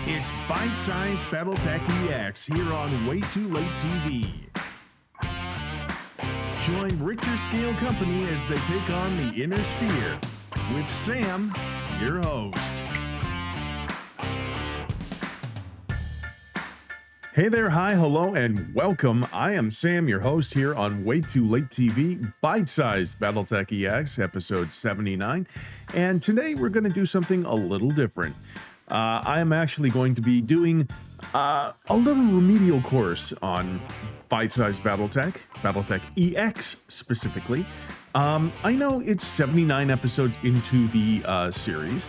It's bite-sized BattleTech EX here on Way Too Late TV. Join Richter Scale Company as they take on the inner sphere with Sam, your host. Hey there, hi, hello, and welcome. I am Sam, your host here on Way Too Late TV, bite-sized BattleTech EX, episode 79. And today we're going to do something a little different. I am actually going to be doing a little remedial course on bite-sized BattleTech EX specifically. I know it's 79 episodes into the series.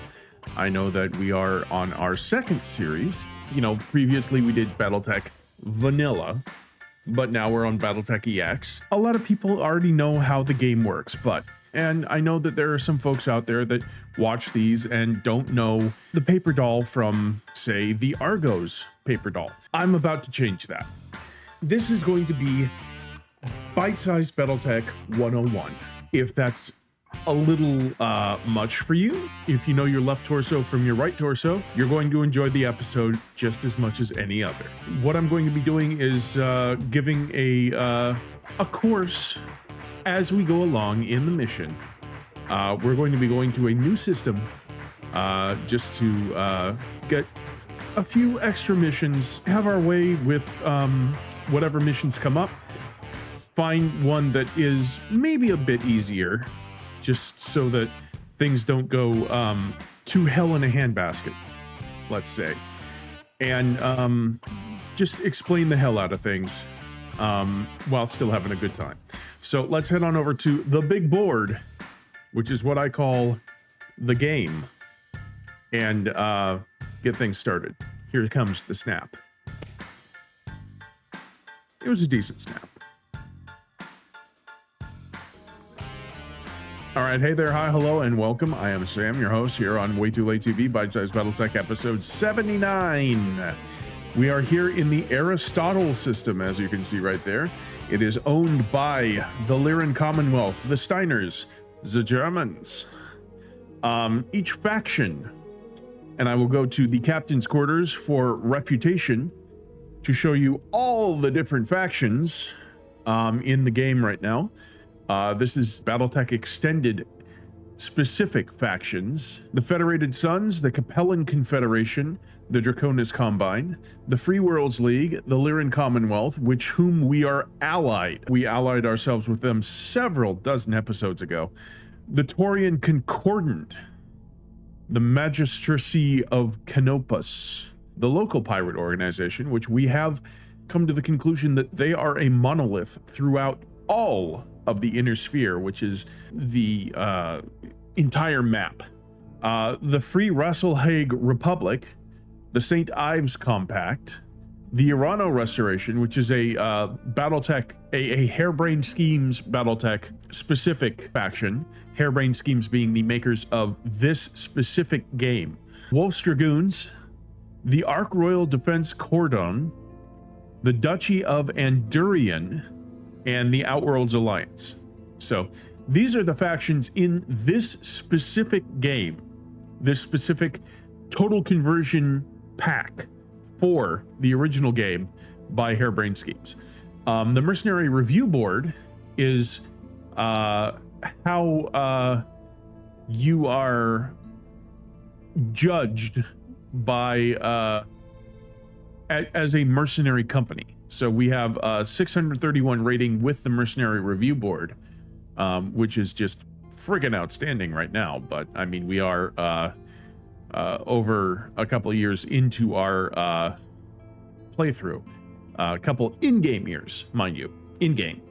I know that we are on our second series. You know, previously we did BattleTech Vanilla, but now we're on BattleTech EX. A lot of people already know how the game works, and I know that there are some folks out there that watch these and don't know the paper doll from, say, the Argos paper doll. I'm about to change that. This is going to be bite-sized BattleTech 101. If that's a little much for you, if you know your left torso from your right torso, you're going to enjoy the episode just as much as any other. What I'm going to be doing is giving a course as we go along in the mission. We're going to be going to a new system just to get a few extra missions, have our way with whatever missions come up, find one that is maybe a bit easier, just so that things don't go to hell in a handbasket, let's say, and just explain the hell out of things while still having a good time. So let's head on over to the big board, which is what I call the game, and get things started. Here comes the snap. It was a decent snap. All right, hey there, hi, hello, and welcome. I am Sam, your host here on Way Too Late TV, Bite-Sized BattleTech episode 79. We are here in the Aristotle system, as you can see right there. It is owned by the Lyran Commonwealth, the Steiners, the Germans. Each faction, and I will go to the captain's quarters for reputation to show you all the different factions in the game right now. This is BattleTech Extended specific factions: the Federated Sons, the Capellan Confederation, the Draconis Combine, the Free Worlds League, the Lyran Commonwealth, whom we are allied. We allied ourselves with them several dozen episodes ago. The Taurian Concordant, the Magistracy of Canopus, the local pirate organization, which we have come to the conclusion that they are a monolith throughout all of the inner sphere, which is the entire map. The Free Rasselhague Republic, the St. Ives Compact, the Urano Restoration, which is a BattleTech, a HareBrained Schemes BattleTech specific faction, HareBrained Schemes being the makers of this specific game. Wolf's Dragoons, the Ark Royal Defense Cordon, the Duchy of Andurian, and the Outworlds Alliance. So these are the factions in this specific game, this specific total conversion pack for the original game by HareBrained Schemes. The Mercenary Review Board is how you are judged by as a mercenary company. So we have 631 rating with the Mercenary Review Board, which is just friggin' outstanding right now. But I mean, we are over a couple of years into our playthrough, a couple in-game years, mind you, in-game.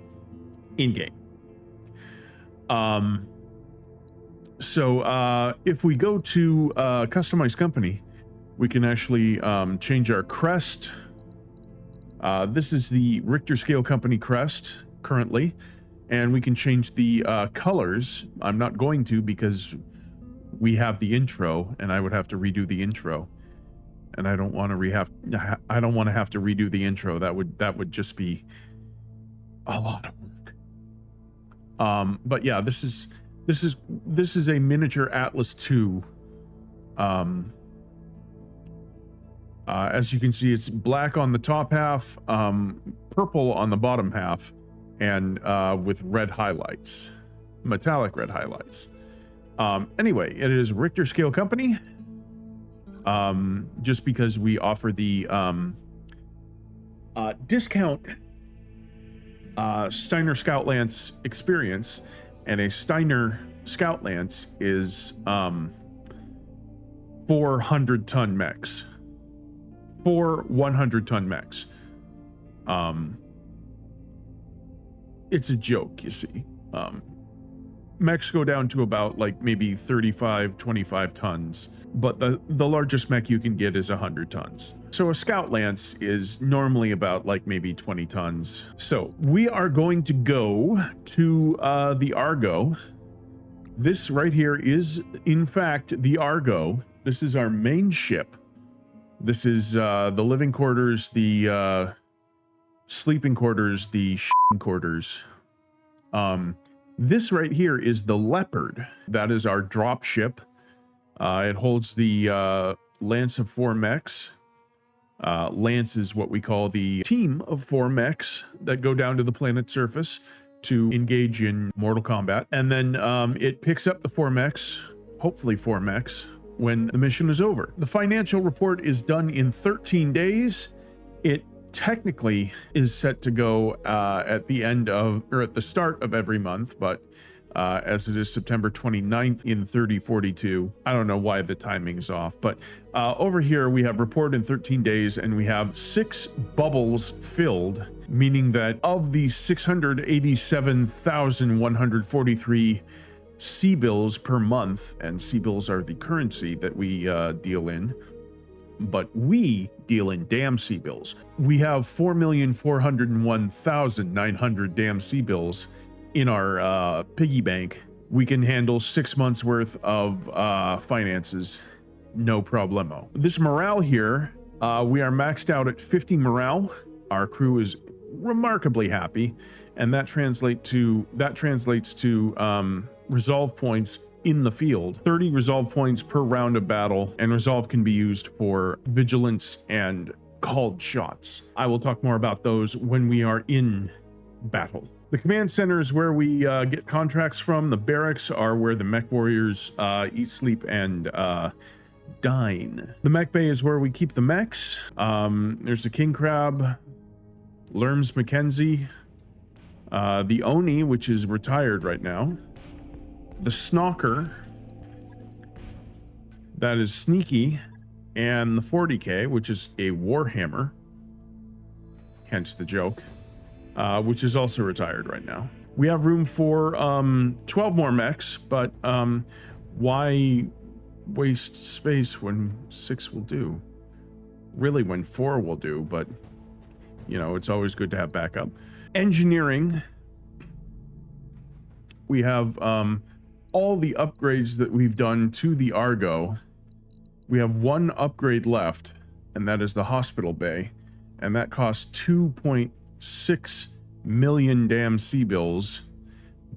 So if we go to customize company, we can actually change our crest. This is the Richter Scale Company crest currently, and we can change the colors. I'm not going to, because we have the intro, and I would have to redo the intro, and I don't want to have to redo the intro. That would just be a lot of work. But yeah, this is a miniature Atlas II As you can see, it's black on the top half, purple on the bottom half, and with red highlights, metallic red highlights. Anyway, it is a Richter scale company. Just because we offer the discount Steiner Scout Lance experience, and a Steiner Scout Lance is 400-ton mechs. 4 100-ton mechs. It's a joke, you see. Mechs go down to about like maybe 35, 25 tons, but the largest mech you can get is 100 tons. So a Scout Lance is normally about like maybe 20 tons. So we are going to go to the Argo. This right here is in fact the Argo. This is our main ship. This is the living quarters, the sleeping quarters, the quarters. This right here is the Leopard. That is our drop ship. It holds the Lance of 4 mechs. Lance is what we call the team of 4 mechs that go down to the planet's surface to engage in mortal combat. And then it picks up the 4 mechs, hopefully 4 mechs, when the mission is over. The financial report is done in 13 days. It technically is set to go at the end of, or at the start of every month, but as it is September 29th in 3042. I don't know why the timing's off, but over here we have report in 13 days, and we have 6 bubbles filled, meaning that of the 687,143 C-bills per month, and C-bills are the currency that we deal in, but we deal in damn C-bills. We have 4,401,900 damn C-bills in our piggy bank. We can handle 6 months worth of finances, no problemo. This morale here, we are maxed out at 50 morale. Our crew is remarkably happy, and that translates to resolve points in the field. 30 resolve points per round of battle, and resolve can be used for vigilance and called shots. I will talk more about those when we are in battle. The command center is where we get contracts from. The barracks are where the mech warriors eat, sleep, and dine. The mech bay is where we keep the mechs. There's the king crab, Lerms Mackenzie, the Oni, which is retired right now, the Snocker, that is Sneaky, and the 40K, which is a Warhammer, hence the joke, which is also retired right now. We have room for 12 more mechs, but why waste space when 6 will do? Really, when 4 will do, but you know, it's always good to have backup. Engineering, we have all the upgrades that we've done to the Argo. We have 1 upgrade left, and that is the hospital bay, and that costs 2.6 million damn C-bills,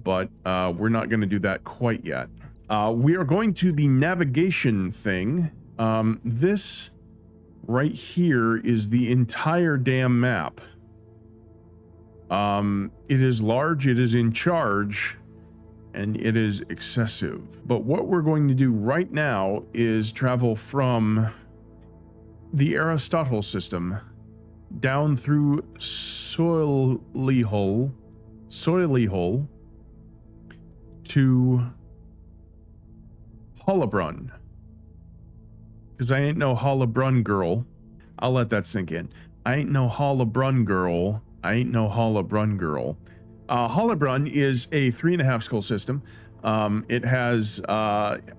but we're not going to do that quite yet. We are going to the navigation thing. This right here is the entire damn map. It is large, it is in charge, and it is excessive. But what we're going to do right now is travel from the Aristotle system down through Soily Hole to Hollabrunn. Because I ain't no Hollabrunn girl. I'll let that sink in. I ain't no Hollabrunn girl. I ain't no Hollabrunn girl. Hollabrunn is a 3.5 skull system. It has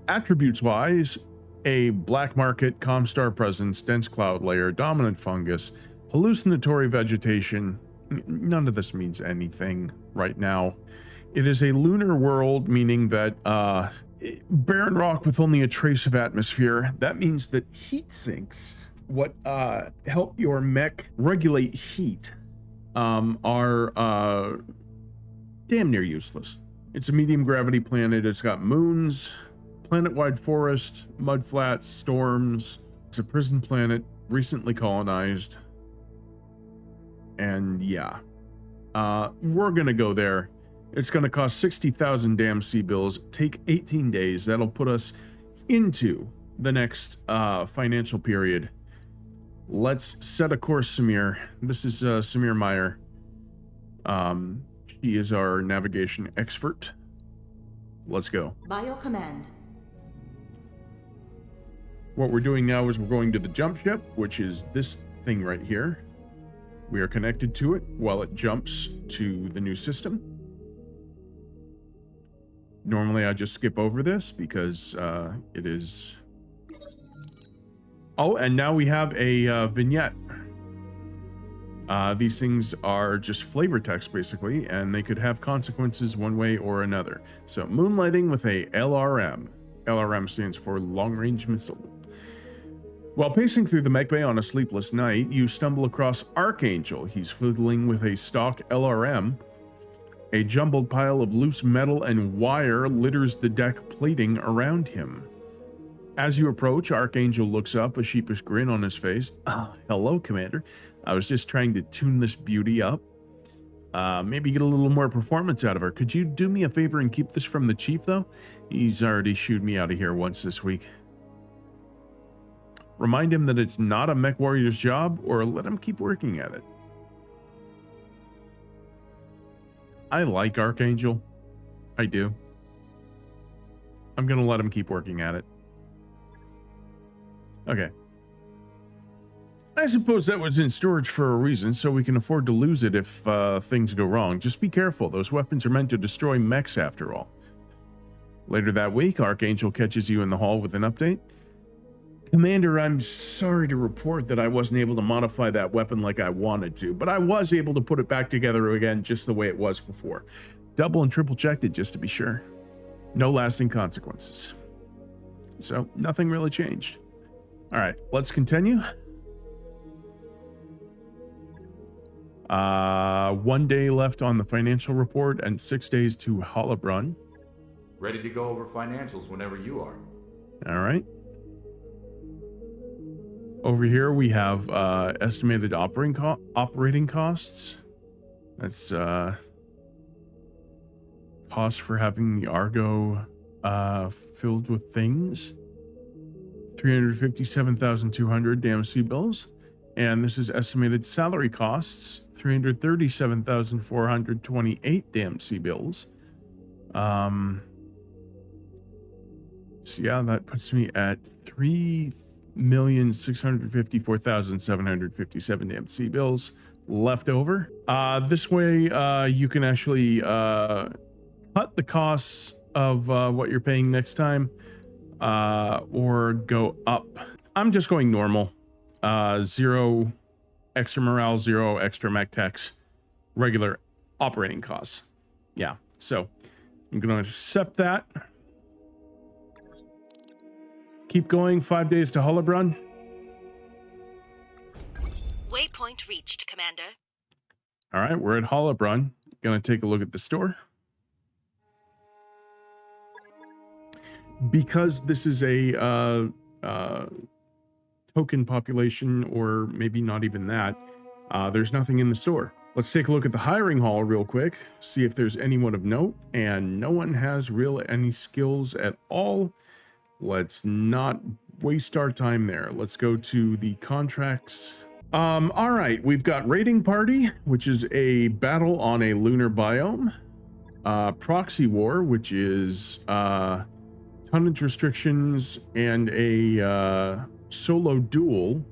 attributes-wise a black market, Comstar presence, dense cloud layer, dominant fungus, hallucinatory vegetation. None of this means anything right now. It is a lunar world, meaning that barren rock with only a trace of atmosphere. That means that heat sinks, what help your mech regulate heat, are damn near useless. It's a medium gravity planet. It's got moons, planet-wide forest, mud flats, storms, It's a prison planet, recently colonized. And yeah, we're gonna go there. It's gonna cost 60,000 damn C-bills, take 18 days. That'll put us into the next financial period. Let's set a course, Samir. This is Samir Meyer. She is our navigation expert. Let's go. By your command. What we're doing now is we're going to the jump ship, which is this thing right here. We are connected to it while it jumps to the new system. Normally I just skip over this because it is... Oh, and now we have a vignette. These things are just flavor text basically, and they could have consequences one way or another. So moonlighting with a LRM. LRM stands for long range missile. While pacing through the mech bay on a sleepless night, you stumble across Archangel. He's fiddling with a stock LRM. A jumbled pile of loose metal and wire litters the deck plating around him. As you approach, Archangel looks up, a sheepish grin on his face. Hello, Commander. I was just trying to tune this beauty up. Maybe get a little more performance out of her. Could you do me a favor and keep this from the Chief, though? He's already shooed me out of here once this week. Remind him that it's not a mech warrior's job, or let him keep working at it. I like Archangel. I do. I'm gonna let him keep working at it. Okay. I suppose that was in storage for a reason, so we can afford to lose it if things go wrong. Just be careful. Those weapons are meant to destroy mechs after all. Later that week, Archangel catches you in the hall with an update. Commander, I'm sorry to report that I wasn't able to modify that weapon like I wanted to, but I was able to put it back together again just the way it was before. Double and triple checked it just to be sure. No lasting consequences. So, nothing really changed. Alright, let's continue. 1 day left on the financial report and 6 days to HareBrained. Ready to go over financials whenever you are. Alright. Over here we have estimated operating costs. That's cost for having the Argo filled with things. 357,200 damn C-bills. And this is estimated salary costs, 337,428 damn C-bills. So yeah, that puts me at 3,654,757 damn C-bills left over. This way, you can actually cut the costs of what you're paying next time, or go up. I'm just going normal. 0 extra morale, 0 extra mech techs, regular operating costs. Yeah, so I'm going to accept that. Keep going, 5 days to HareBrained. Waypoint reached, Commander. All right, we're at HareBrained. Going to take a look at the store. Because this is a token population, or maybe not even that, there's nothing in the store. Let's take a look at the hiring hall real quick, see if there's anyone of note, and no one has any skills at all. Let's not waste our time there. Let's go to the contracts. All right, we've got Raiding Party, which is a battle on a lunar biome. Proxy War, which is tonnage restrictions and a solo duel.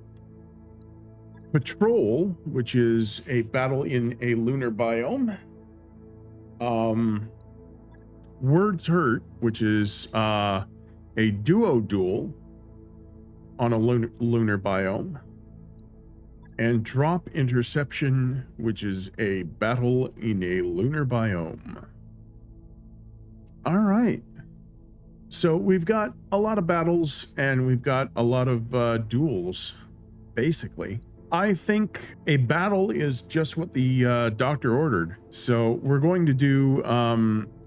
Patrol, which is a battle in a lunar biome. Words Hurt, which is a duo duel on a lunar biome. And Drop Interception, which is a battle in a lunar biome. All right. So we've got a lot of battles and we've got a lot of duels, basically. I think a battle is just what the doctor ordered. So we're going to do,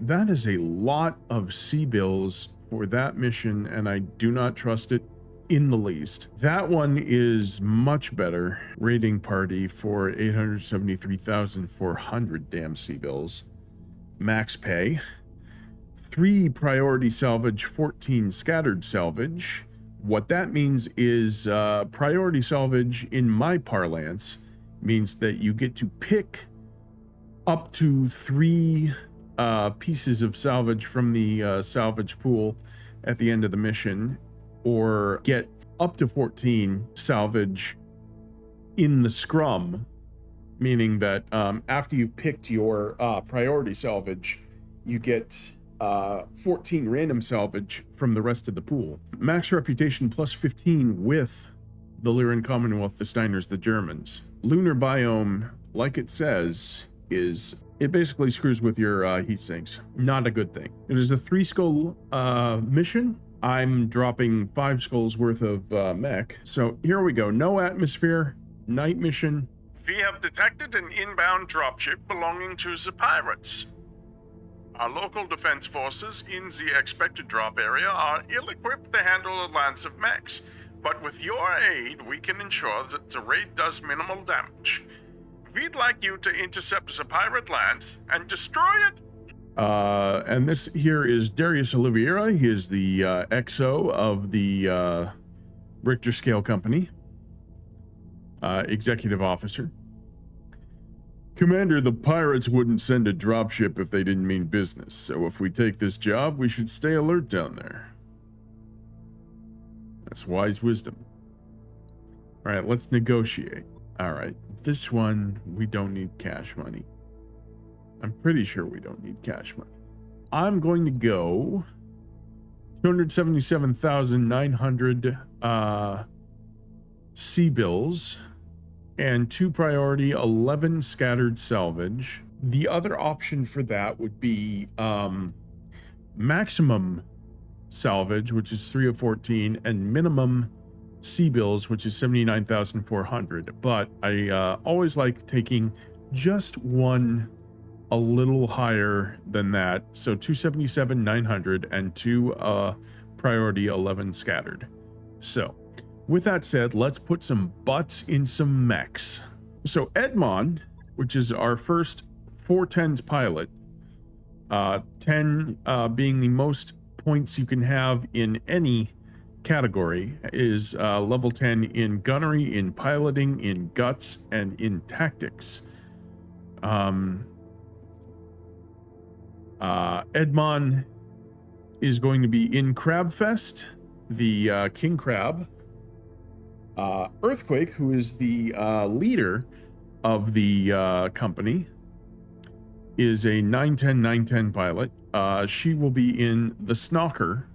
that is a lot of C-bills for that mission, and I do not trust it in the least. That one is much better. Raiding party for 873,400 damn C-bills. Max pay. 3 priority salvage, 14 scattered salvage. What that means is priority salvage in my parlance means that you get to pick up to 3 pieces of salvage from the salvage pool at the end of the mission, or get up to 14 salvage in the scrum, meaning that after you've picked your priority salvage, you get 14 random salvage from the rest of the pool. Max reputation plus 15 with the Lyran Commonwealth, the Steiners, the Germans. Lunar biome, like it says, it basically screws with your heat sinks. Not a good thing. It is a 3 skull mission. I'm dropping 5 skulls worth of mech. So here we go. No atmosphere, night mission. We have detected an inbound dropship belonging to the pirates. Our local defense forces in the expected drop area are ill-equipped to handle a lance of mechs, but with your aid, we can ensure that the raid does minimal damage. We'd like you to intercept the pirate lance and destroy it. And this here is Darius Oliveira. He is the XO of the Richter Scale Company, executive officer. Commander, the pirates wouldn't send a dropship if they didn't mean business, so if we take this job, we should stay alert down there. That's wise wisdom. All right, let's negotiate. All right, this one, we don't need cash money. I'm pretty sure we don't need cash money. I'm going to go 277,900 C-bills and 2 priority, 11 scattered salvage. The other option for that would be maximum salvage, which is 3 of 14, and minimum C-bills, which is 79,400. But I always like taking just one a little higher than that. So 277,900 and 2 priority, 11 scattered. So with that said, let's put some butts in some mechs. So Edmond, which is our first 410s pilot, 10 being the most points you can have in any category, is level 10 in gunnery, in piloting, in guts, and in tactics. Edmond is going to be in Crabfest, the King Crab. Earthquake, who is the leader of the company, is a 910 pilot. She will be in the Stalker,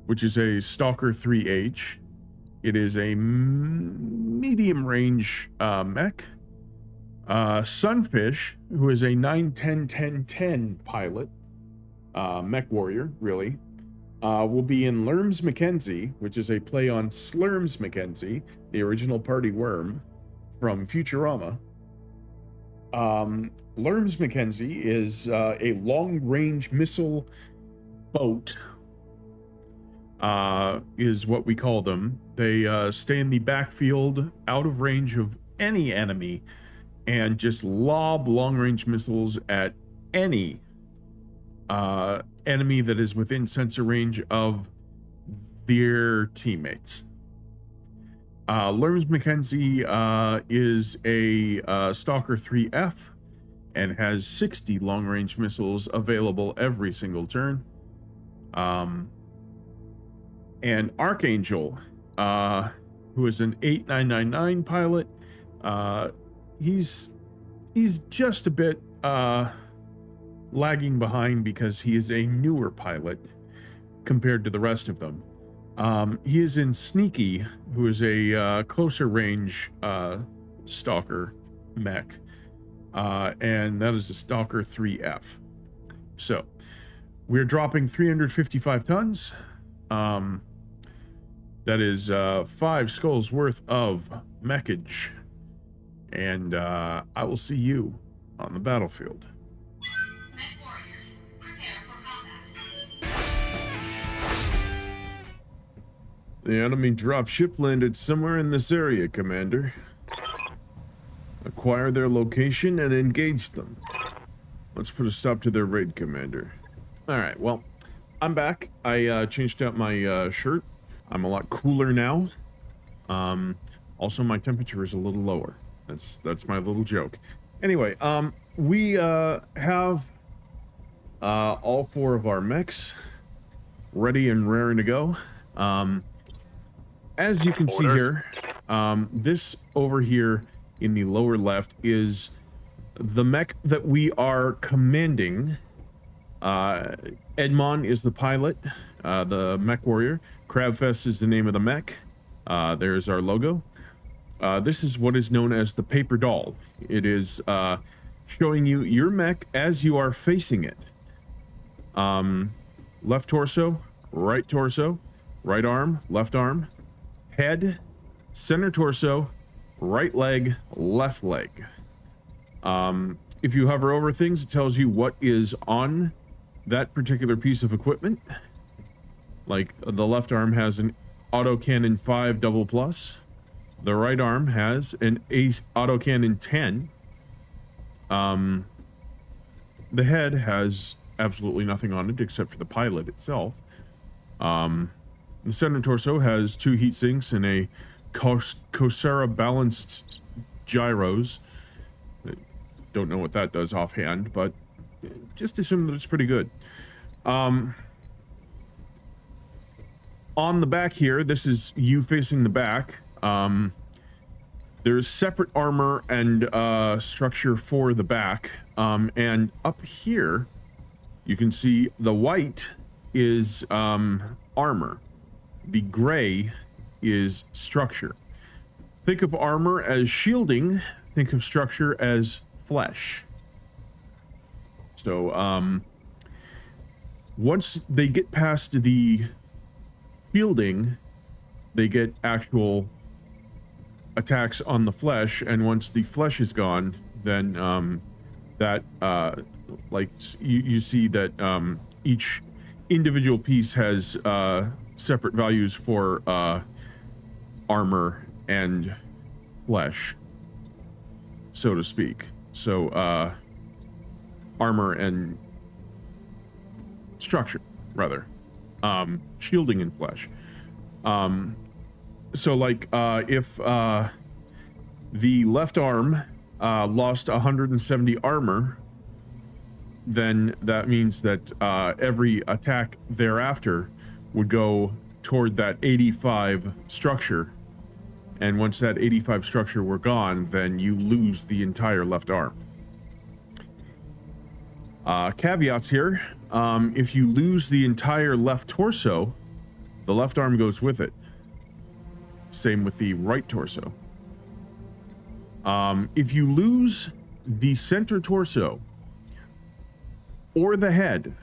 which is a Stalker 3H. It is a medium range mech. Sunfish, who is a 910 pilot, mech warrior, really, will be in Lerms Mackenzie, which is a play on Slurms Mackenzie, the original party worm from Futurama. Lerms Mackenzie is a long-range missile boat, is what we call them. They stay in the backfield, out of range of any enemy, and just lob long-range missiles at any enemy that is within sensor range of their teammates. Lerms Mackenzie is a Stalker 3F and has 60 long-range missiles available every single turn. And Archangel, who is an 8999 pilot, he's just a bit lagging behind because he is a newer pilot compared to the rest of them. He is in Sneaky, who is a closer range Stalker mech, and that is a Stalker 3F. So we're dropping 355 tons. That is 5 skulls worth of mechage, and I will see you on the battlefield. The enemy dropship landed somewhere in this area, Commander. Acquire their location and engage them. Let's put a stop to their raid, Commander. Alright, well, I'm back. I changed out my shirt. I'm a lot cooler now. Also, my temperature is a little lower. That's my little joke. Anyway, we have all 4 of our mechs ready and raring to go. As you can see here, this over here in the lower left is the mech that we are commanding. Edmon is the pilot, the mech warrior. Crabfest is the name of the mech. There's our logo. This is what is known as the paper doll. It is showing you your mech as you are facing it. Left torso, right arm, left arm, head, center torso, right leg, left leg. If you hover over things, it tells you what is on that particular piece of equipment. Like the left arm has an autocannon 5 double plus. The right arm has an ace autocannon 10. The head has absolutely nothing on it except for the pilot itself. The center torso has 2 heat sinks and a Coursera balanced gyros. I don't know what that does offhand, but just assume that it's pretty good. On the back here, this is you facing the back. There's separate armor and structure for the back. And up here, you can see the white is armor. The gray is structure. Think of armor as shielding. Think of structure as flesh. So, once they get past the shielding, they get actual attacks on the flesh, and once the flesh is gone, then like you see that each individual piece has separate values for armor and flesh, so to speak. So armor and structure, rather. Shielding and flesh. So like if the left arm lost 170 armor, then that means that every attack thereafter would go toward that 85 structure, and once that 85 structure were gone, then you lose the entire left arm. Caveats here. If you lose the entire left torso, the left arm goes with it. Same with the right torso. If you lose the center torso or the head,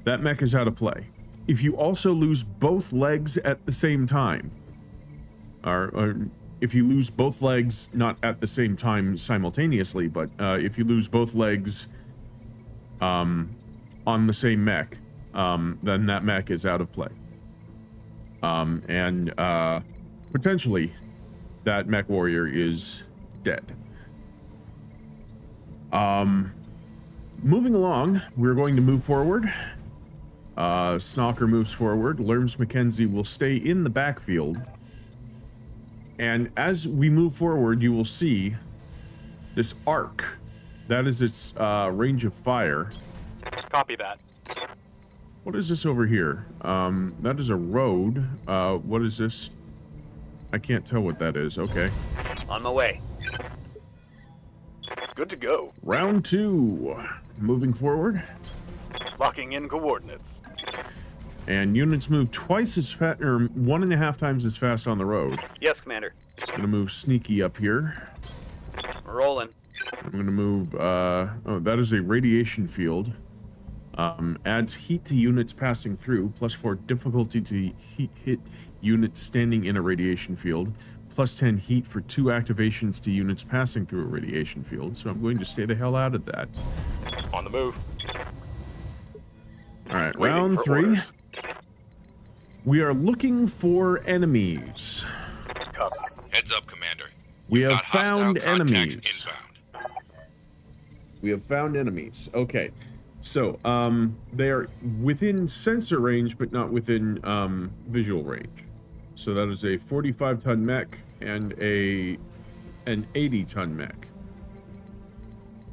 that mech is out of play. If you also lose both legs at the same time, or if you lose both legs, not at the same time simultaneously, but if you lose both legs on the same mech, then that mech is out of play. And potentially that mech warrior is dead. Moving along, we're going to move forward. Snocker moves forward. Lerms McKenzie will stay in the backfield. And as we move forward, you will see this arc. That is its range of fire. Copy that. What is this over here? That is a road. What is this? I can't tell what that is. Okay. On my way. Good to go. Round 2. Moving forward. Locking in coordinates. And units move twice as fast, or 1.5 times as fast on the road. Yes, Commander. Gonna move sneaky up here. Rolling. I'm gonna move, oh, that is a radiation field. Adds heat to units passing through, +4 difficulty to hit units standing in a radiation field, +10 heat for 2 activations to units passing through a radiation field, so I'm going to stay the hell out of that. On the move. Alright, Waiting round for 3. orders. We are looking for enemies. Copy. Heads up, Commander. We You've have got hostile found contacts enemies. inbound. We have found enemies. Okay. So, they are within sensor range, but not within, visual range. So that is a 45-ton mech and an 80-ton mech.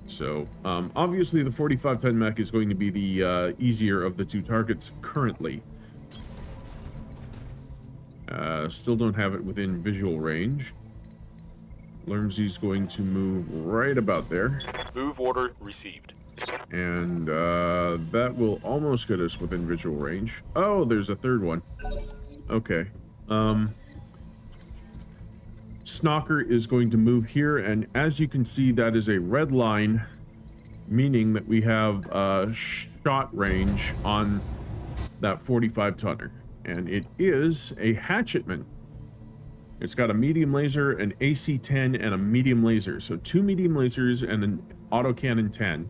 So, obviously the 45-ton mech is going to be the, easier of the two targets currently. Still don't have it within visual range. Lermzy's going to move right about there. Move order received. And, that will almost get us within visual range. Oh, there's a third one. Okay. Snocker is going to move here, and as you can see, that is a red line, meaning that we have, shot range on that 45-tonner. And it is a hatchetman. It's got a medium laser, an AC-10, and a medium laser. So 2 medium lasers and an autocannon 10.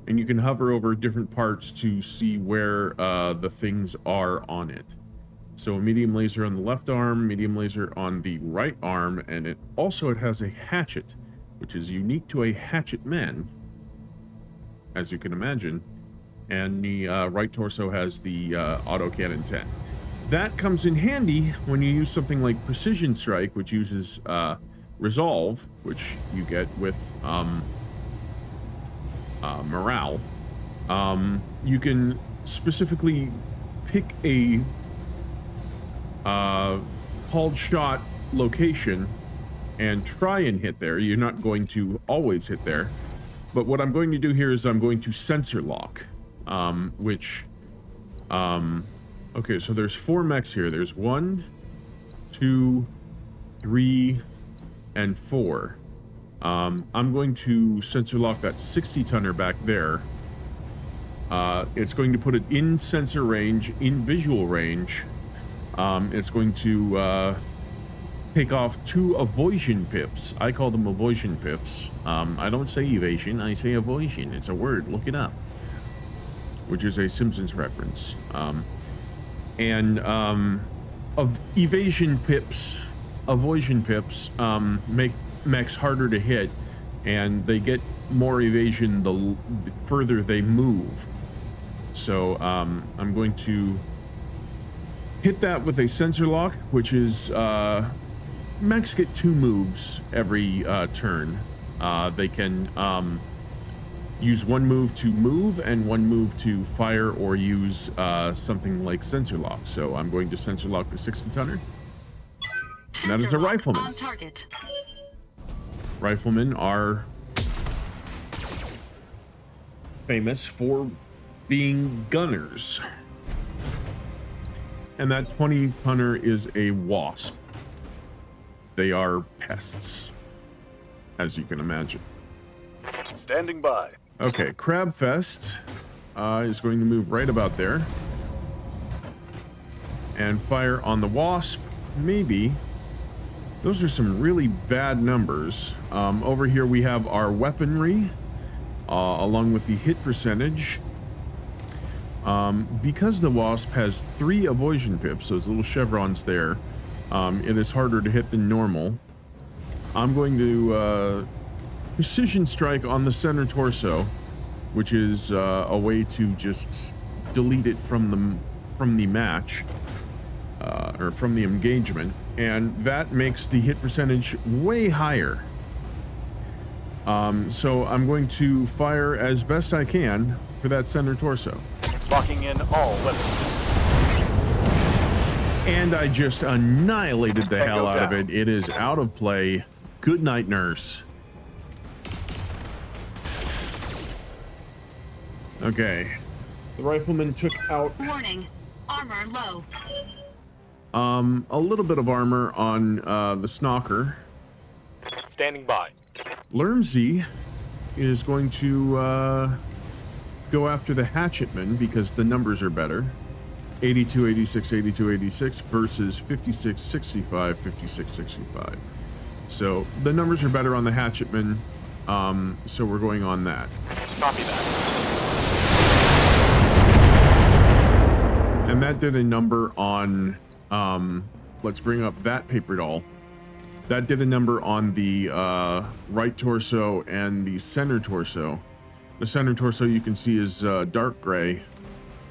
And you can hover over different parts to see where the things are on it. So a medium laser on the left arm, medium laser on the right arm, and it has a hatchet, which is unique to a hatchetman, as you can imagine. And the right torso has the autocannon 10. That comes in handy when you use something like Precision Strike, which uses Resolve, which you get with morale. You can specifically pick a called shot location and try and hit there. You're not going to always hit there, but what I'm going to do here is I'm going to sensor lock, okay, so there's 4 mechs here. There's 1, 2, 3, and 4. I'm going to sensor lock that 60-tonner back there. It's going to put it in sensor range, in visual range. It's going to take off 2 avoision pips. I call them avoision pips. I don't say evasion, I say avoision. It's a word, look it up. Which is a Simpsons reference. Of evasion pips, avoision pips, make mechs harder to hit, and they get more evasion the further they move. So I'm going to hit that with a sensor lock, which is mechs get 2 moves every turn. They can use 1 move to move and 1 move to fire or use something like sensor lock. So I'm going to sensor lock the 60-tonner. And that is a rifleman. On target. Riflemen are famous for being gunners. And that 20-tonner is a wasp. They are pests, as you can imagine. Standing by. Okay, Crabfest is going to move right about there. And fire on the wasp, maybe. Those are some really bad numbers. Over here we have our weaponry, along with the hit percentage. Because the wasp has 3 avoision pips, those little chevrons there, it is harder to hit than normal. I'm going to Precision Strike on the center torso, which is a way to just delete it from the match, or from the engagement, and that makes the hit percentage way higher. So I'm going to fire as best I can for that center torso. Locking in all weapons. And I just annihilated the hell out of down. it. It is out of play. Good night, nurse. Okay. The rifleman took out Warning. Armor low. a little bit of armor on the Snocker. Standing by. Lermzy is going to go after the Hatchetman because the numbers are better. 82, 86, 82, 86 versus 56, 65, 56, 65. So the numbers are better on the Hatchetman, so we're going on that. Copy that. And that did a number on, let's bring up that paper doll. That did a number on the right torso and the center torso. The center torso you can see is dark gray,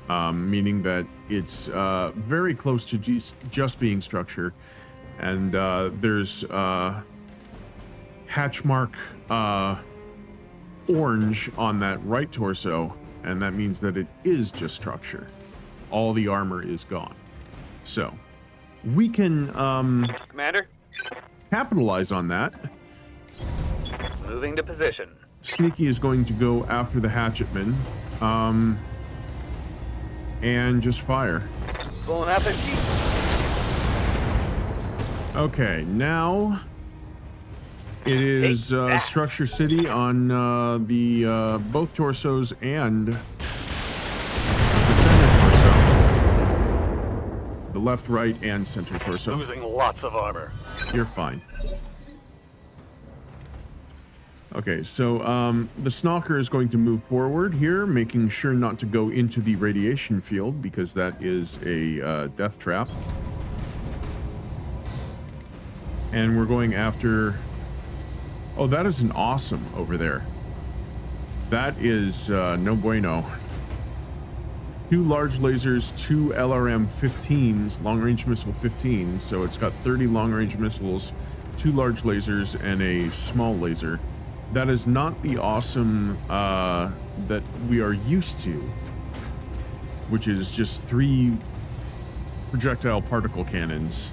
meaning that it's very close to just being structure. And there's hatch mark orange on that right torso, and that means that it is just structure. All the armor is gone. So we can Commander, capitalize on that. moving to position. Sneaky is going to go after the hatchetman and just fire. Pulling out the sheet. Okay, now it is Structure City on the both torsos and the center torso. The left, right, and center torso. Losing lots of armor. You're fine. Okay, so the Stalker is going to move forward here, making sure not to go into the radiation field because that is a death trap. And we're going after... Oh, that is an awesome over there. That is no bueno. 2 large lasers, 2 LRM-15s, long-range missile 15s, so it's got 30 long-range missiles, 2 large lasers, and a small laser. That is not the awesome that we are used to, which is just 3 projectile particle cannons,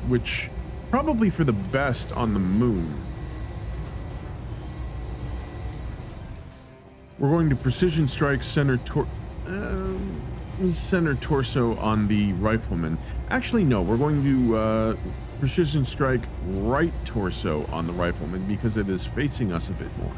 which probably for the best on the moon. We're going to precision strike center torso on the rifleman. Actually, no, we're going to precision strike right torso on the rifleman because it is facing us a bit more.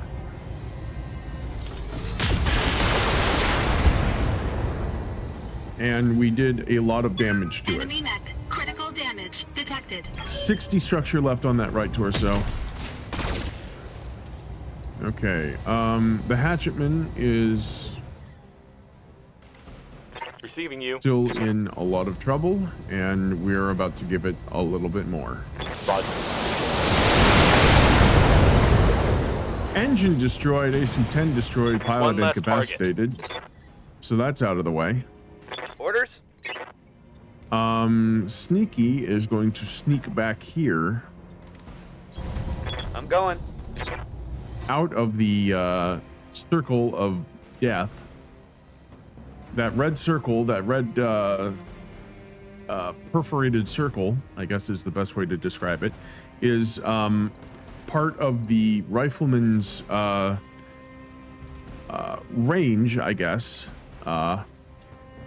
And we did a lot of damage to it. Enemy mech. Critical damage detected. 60 structure left on that right torso. Okay, the hatchetman is Receiving you. still in a lot of trouble, and we're about to give it a little bit more. Roger. Engine destroyed, AC-10 destroyed, pilot One less incapacitated. So that's out of the way. Orders? Sneaky is going to sneak back here I'm going. out of the circle of death. That red circle, that red perforated circle, I guess is the best way to describe it, is part of the rifleman's range, I guess.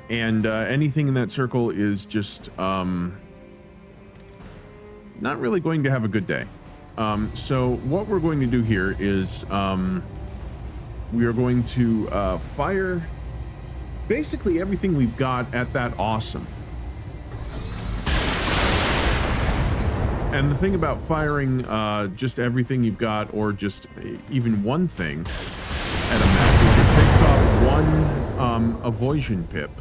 And anything in that circle is just not really going to have a good day. So what we're going to do here is we are going to fire basically everything we've got at that awesome. And the thing about firing just everything you've got, or just even one thing at a map, is it takes off one avoision pip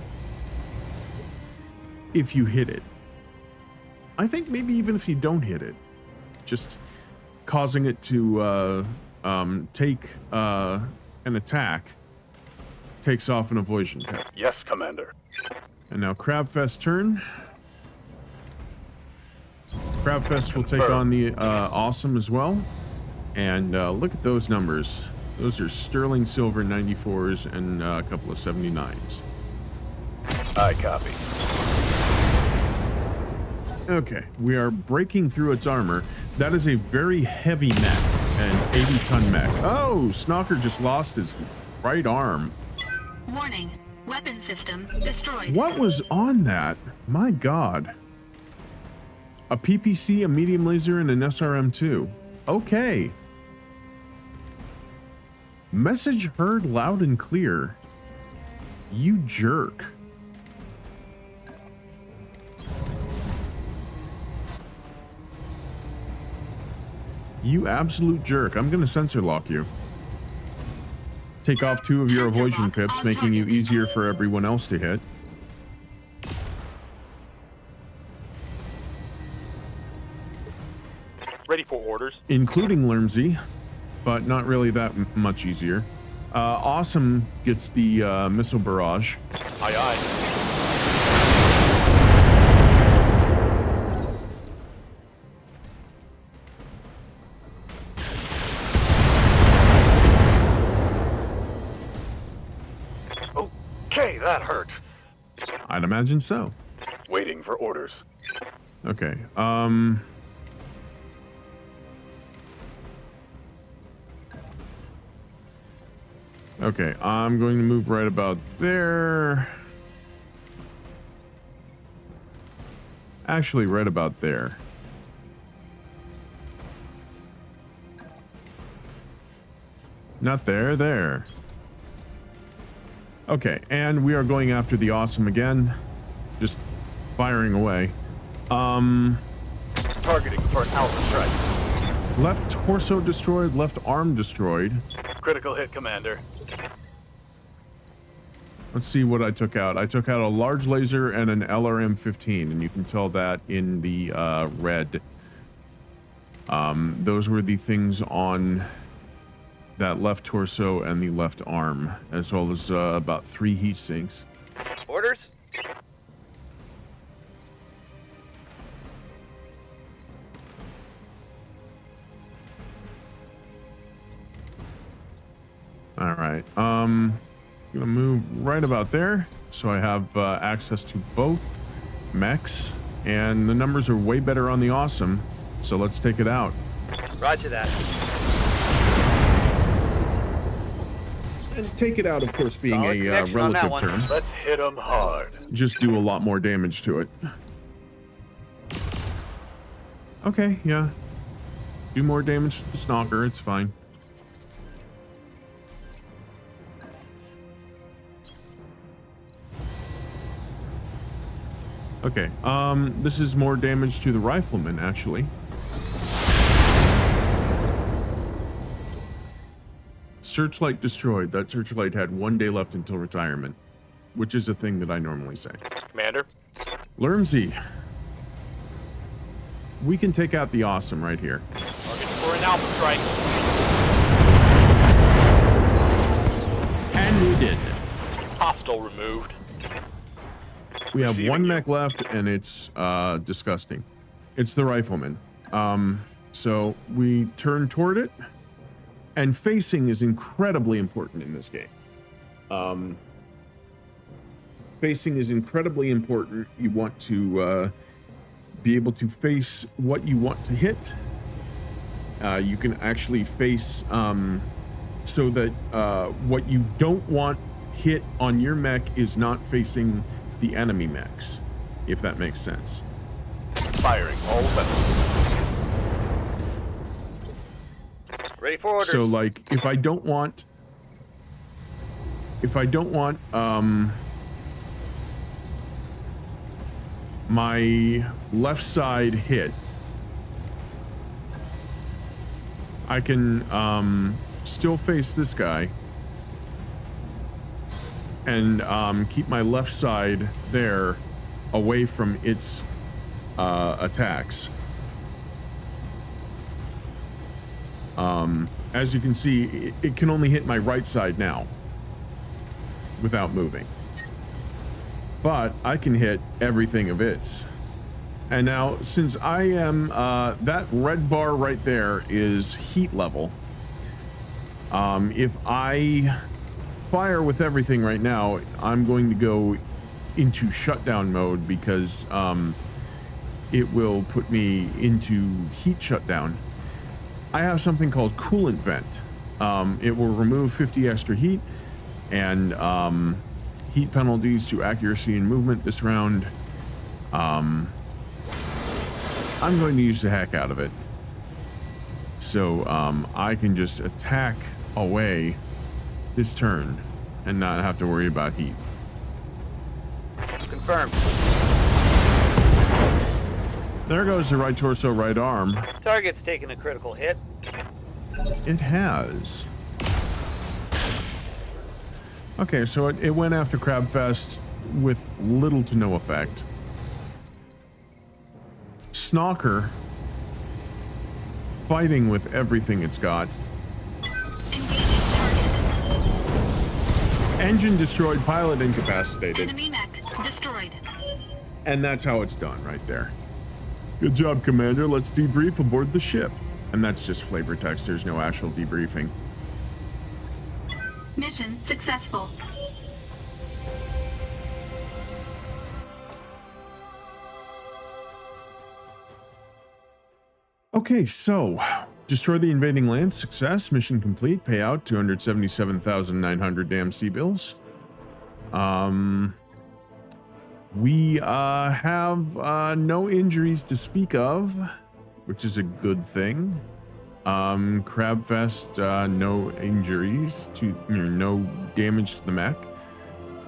if you hit it. I think maybe even if you don't hit it, just causing it to take an attack takes off an avoision pip. Yes, Commander. And now Crabfest turn. Crabfest will take on the awesome as well. And look at those numbers. Those are sterling silver 94s and a couple of 79s. I copy. Okay, we are breaking through its armor. That is a very heavy mech, an 80-ton mech. Oh, Stalker just lost his right arm. Warning. Weapon system destroyed. What was on that? My God. A PPC, a medium laser, and an SRM-2. Okay. Message heard loud and clear. You jerk. You absolute jerk. I'm gonna sensor lock you. Take off 2 of your avoision pips, making you easier for everyone else to hit. Ready for orders. including Lermsey, but not really that much easier. Awesome gets the missile barrage. Aye, aye. Okay, that hurt. I'd imagine so. Waiting for orders. Okay. Okay, I'm going to move right about there. Actually, right about there. Not there, there. Okay, and we are going after the Awesome again. Just firing away. Targeting for an alpha strike. Left torso destroyed, left arm destroyed. Critical hit, Commander. Let's see what I took out. I took out a large laser and an LRM-15, and you can tell that in the red. Those were the things on that left torso and the left arm, as well as about 3 heat sinks. Orders? All right. Gonna move right about there, so I have access to both mechs, and the numbers are way better on the Awesome. So let's take it out. Roger that. And take it out, of course, being Solid a connection on that relative one. term. Let's hit them hard. Just do a lot more damage to it. Okay, yeah. Do more damage to the Stalker, it's fine. Okay, this is more damage to the Rifleman, actually. Searchlight destroyed. That Searchlight had 1 day left until retirement, which is a thing that I normally say. Commander. Lermsey. We can take out the Awesome right here. Target for an alpha strike. And we did. Hostile removed. We have Receiving one you. mech left, and it's disgusting. It's the Rifleman. So we turn toward it, and facing is incredibly important in this game. Facing is incredibly important. You want to be able to face what you want to hit. You can actually face so that what you don't want hit on your mech is not facing the enemy mechs, if that makes sense. Firing all weapons. Ready for orders. So like if I don't want my left side hit, I can still face this guy and keep my left side there away from its attacks. As you can see, it can only hit my right side now without moving. But I can hit everything of its. And now, since I am, that red bar right there is heat level. If I fire with everything right now, I'm going to go into shutdown mode because it will put me into heat shutdown. I have something called coolant vent. It will remove 50 extra heat and heat penalties to accuracy and movement this round. I'm going to use the heck out of it. So I can just attack away this turn and not have to worry about heat. Confirmed. There goes the right torso, right arm. Target's taking a critical hit. It has. Okay, so it went after Crabfest with little to no effect. Stalker fighting with everything it's got. Engaging target. Engine destroyed, pilot incapacitated. Enemy mech destroyed. And that's how it's done right there. Good job, Commander. Let's debrief aboard the ship. And that's just flavor text. There's no actual debriefing. Mission successful. Okay, so destroy the invading land. Success. Mission complete. Payout 277,900 damn C-bills. We have no injuries to speak of, which is a good thing. Crabfest, no injuries no damage to the mech.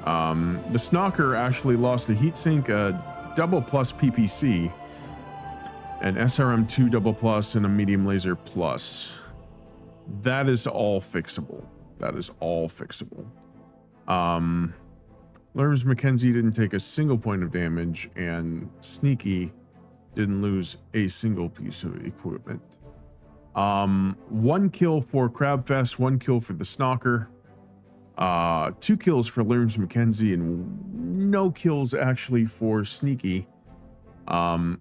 The Snocker actually lost a heatsink, a double plus PPC, an SRM2 double plus, and a medium laser plus. That is all fixable. Lerms McKenzie didn't take a single point of damage, and Sneaky didn't lose a single piece of equipment. 1 kill for Crabfest, 1 kill for the Snocker, 2 kills for Lerms McKenzie, and no kills actually for Sneaky.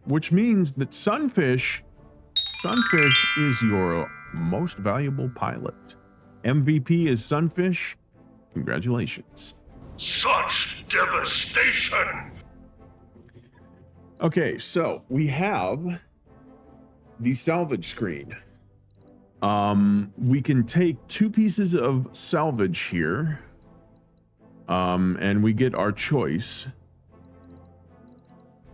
Which means that Sunfish is your most valuable pilot. MVP is Sunfish. Congratulations. Such devastation! Okay, so we have the salvage screen. We can take 2 pieces of salvage here, and we get our choice.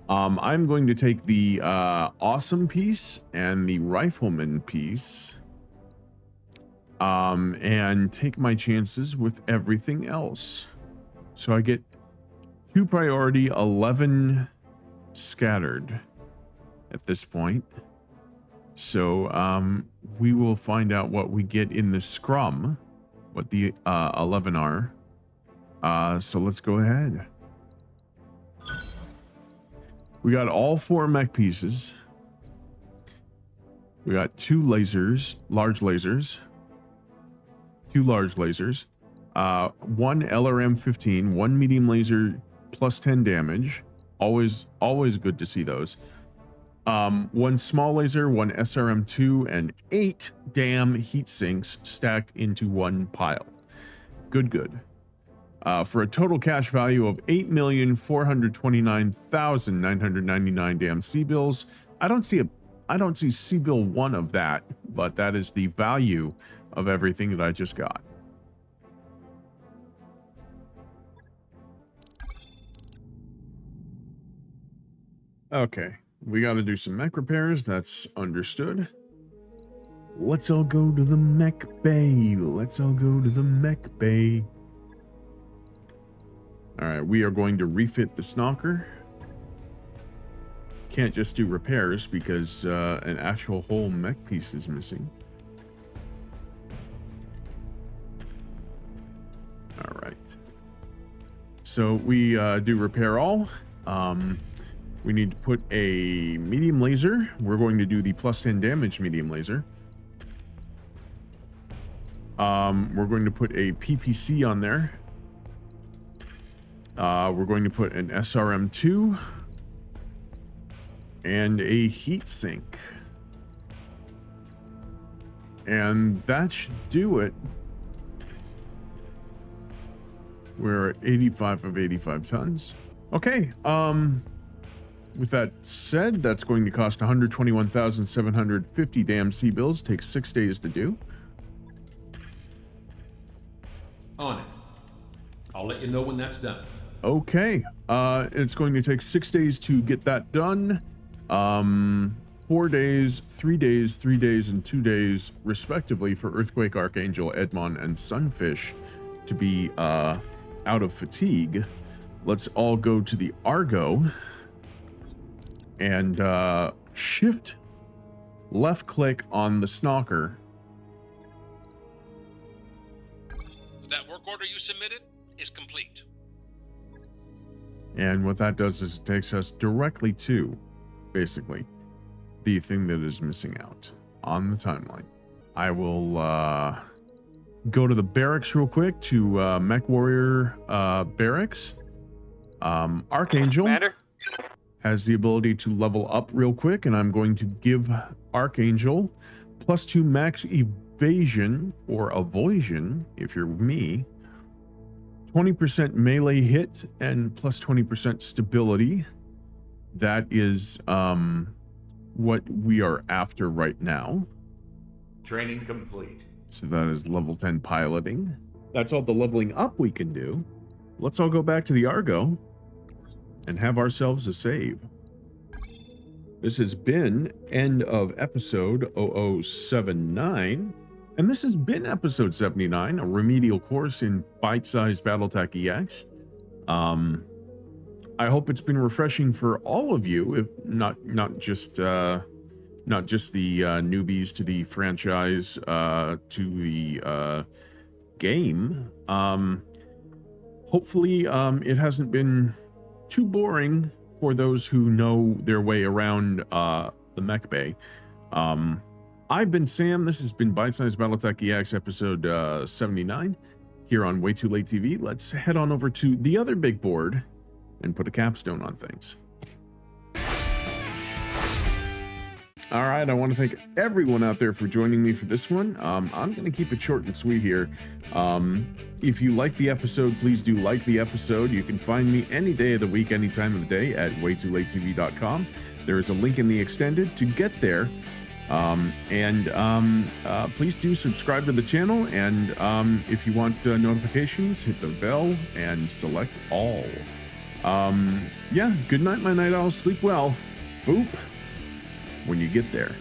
I'm going to take the awesome piece and the rifleman piece, and take my chances with everything else. So I get 2 priority, 11 scattered at this point. So we will find out what we get in the scrum, what the 11 are. So let's go ahead. We got all 4 mech pieces. We got 2 lasers, large lasers. 2 large lasers. 1 LRM-15, 1 medium laser plus 10 damage. Always good to see those. 1 small laser, 1 SRM-2, and 8 damn heat sinks stacked into 1 pile. Good. For a total cash value of 8,429,999 damn C-bills. I don't see C-bill 1 of that, but that is the value of everything that I just got. Okay, we got to do some mech repairs. That's understood. Let's all go to the mech bay. All right, we are going to refit the Snocker. Can't just do repairs because an actual whole mech piece is missing. All right. So we do repair all. We need to put a medium laser. We're going to do the plus 10 damage medium laser. We're going to put a PPC on there. We're going to put an SRM2 and a heat sink. And that should do it. We're at 85 of 85 tons. Okay, with that said, that's going to cost 121,750 damn C-bills. Takes 6 days to do. On it. I'll let you know when that's done. Okay, it's going to take 6 days to get that done. 4 days, 3 days, 3 days, and 2 days, respectively, for Earthquake, Archangel, Edmon, and Sunfish to be out of fatigue. Let's all go to the Argo and shift left click on the Snocker. That work order you submitted is complete. And what that does is it takes us directly to, basically, the thing that is missing out on the timeline. I will go to the barracks real quick to Mech Warrior barracks. Archangel Commander? has the ability to level up real quick, and I'm going to give Archangel +2 max evasion or avoision if you're me, 20% melee hit, and +20% stability. That is what we are after right now. Training complete. So that is level 10 piloting. That's all the leveling up we can do. Let's all go back to the Argo and have ourselves a save. This has been end of episode 0079. And this has been episode 79, a remedial course in bite-sized BattleTech EX. I hope it's been refreshing for all of you, if not just the newbies to the franchise, to the game. Hopefully, it hasn't been too boring for those who know their way around the mech bay. I've been Sam. This has been Bite-Sized BattleTech EX episode 79 here on Way Too Late TV. Let's head on over to the other big board and put a capstone on things. All right, I want to thank everyone out there for joining me for this one. I'm going to keep it short and sweet here. If you like the episode, please do like the episode. You can find me any day of the week, any time of the day at waytoolatetv.com. There is a link in the extended to get there. Please do subscribe to the channel, and if you want notifications, hit the bell and select all. Yeah, good night, my night owls. Sleep well. Boop when you get there.